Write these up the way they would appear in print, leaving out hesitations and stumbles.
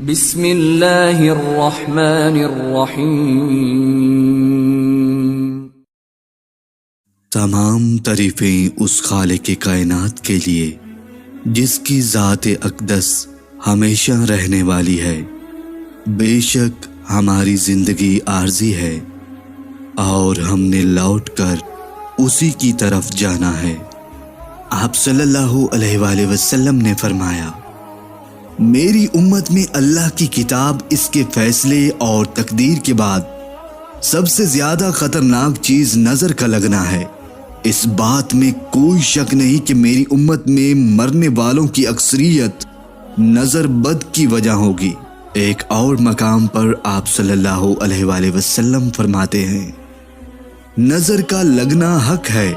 بسم اللہ الرحمن الرحیم۔ تمام تعریفیں اس خالق کائنات کے لیے جس کی ذات اقدس ہمیشہ رہنے والی ہے۔ بے شک ہماری زندگی عارضی ہے اور ہم نے لوٹ کر اسی کی طرف جانا ہے۔ آپ صلی اللہ علیہ وآلہ وسلم نے فرمایا، میری امت میں اللہ کی کتاب، اس کے فیصلے اور تقدیر کے بعد سب سے زیادہ خطرناک چیز نظر کا لگنا ہے۔ اس بات میں کوئی شک نہیں کہ میری امت میں مرنے والوں کی اکثریت نظر بد کی وجہ ہوگی۔ ایک اور مقام پر آپ صلی اللہ علیہ وآلہ وسلم فرماتے ہیں، نظر کا لگنا حق ہے۔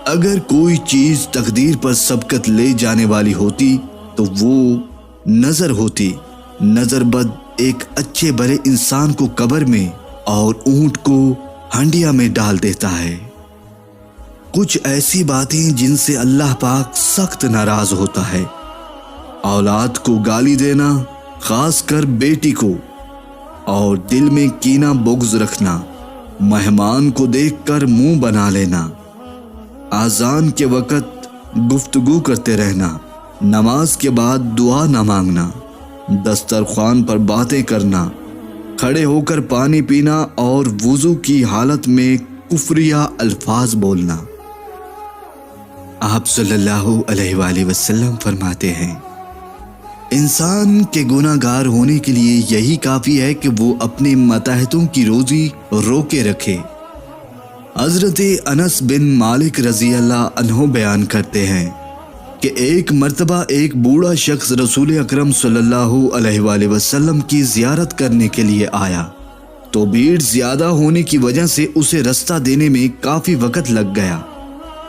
اگر کوئی چیز تقدیر پر سبقت لے جانے والی ہوتی تو وہ نظر ہوتی۔ نظر بد ایک اچھے بڑے انسان کو قبر میں اور اونٹ کو ہنڈیا میں ڈال دیتا ہے۔ کچھ ایسی باتیں جن سے اللہ پاک سخت ناراض ہوتا ہے، اولاد کو گالی دینا، خاص کر بیٹی کو، اور دل میں کینہ بغض رکھنا، مہمان کو دیکھ کر منہ بنا لینا، اذان کے وقت گفتگو کرتے رہنا، نماز کے بعد دعا نہ مانگنا، دسترخوان پر باتیں کرنا، کھڑے ہو کر پانی پینا اور وضو کی حالت میں کفریہ الفاظ بولنا۔ آپ صلی اللہ علیہ وآلہ وسلم فرماتے ہیں، انسان کے گناہ گار ہونے کے لیے یہی کافی ہے کہ وہ اپنے ماتحتوں کی روزی روکے رکھے۔ حضرت انس بن مالک رضی اللہ عنہ بیان کرتے ہیں کہ ایک مرتبہ ایک بوڑھا شخص رسول اکرم صلی اللہ علیہ وآلہ وسلم کی زیارت کرنے کے لیے آیا تو بھیڑ زیادہ ہونے کی وجہ سے اسے رستہ دینے میں کافی وقت لگ گیا۔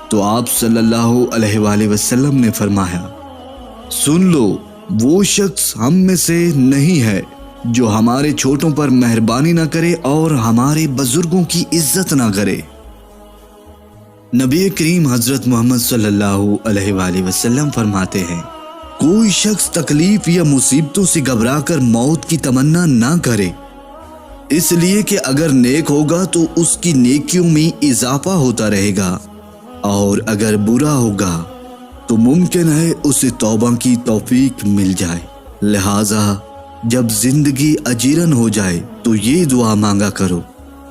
تو آپ صلی اللہ علیہ وآلہ وسلم نے فرمایا، سن لو، وہ شخص ہم میں سے نہیں ہے جو ہمارے چھوٹوں پر مہربانی نہ کرے اور ہمارے بزرگوں کی عزت نہ کرے۔ نبی کریم حضرت محمد صلی اللہ علیہ وآلہ وسلم فرماتے ہیں، کوئی شخص تکلیف یا مصیبتوں سے گھبرا کر موت کی تمنا نہ کرے، اس لیے کہ اگر نیک ہوگا تو اس کی نیکیوں میں اضافہ ہوتا رہے گا، اور اگر برا ہوگا تو ممکن ہے اسے توبہ کی توفیق مل جائے۔ لہٰذا جب زندگی اجیرن ہو جائے تو یہ دعا مانگا کرو،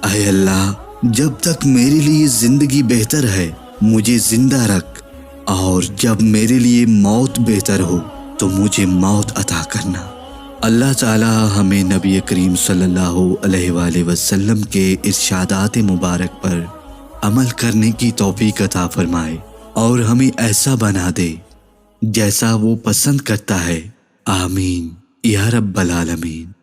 اے اللہ، جب تک میرے لیے زندگی بہتر ہے مجھے زندہ رکھ، اور جب میرے لیے موت بہتر ہو تو مجھے موت عطا کرنا۔ اللہ تعالی ہمیں نبی کریم صلی اللہ علیہ وآلہ وسلم کے ارشادات مبارک پر عمل کرنے کی توفیق عطا فرمائے اور ہمیں ایسا بنا دے جیسا وہ پسند کرتا ہے۔ آمین یا رب العالمین۔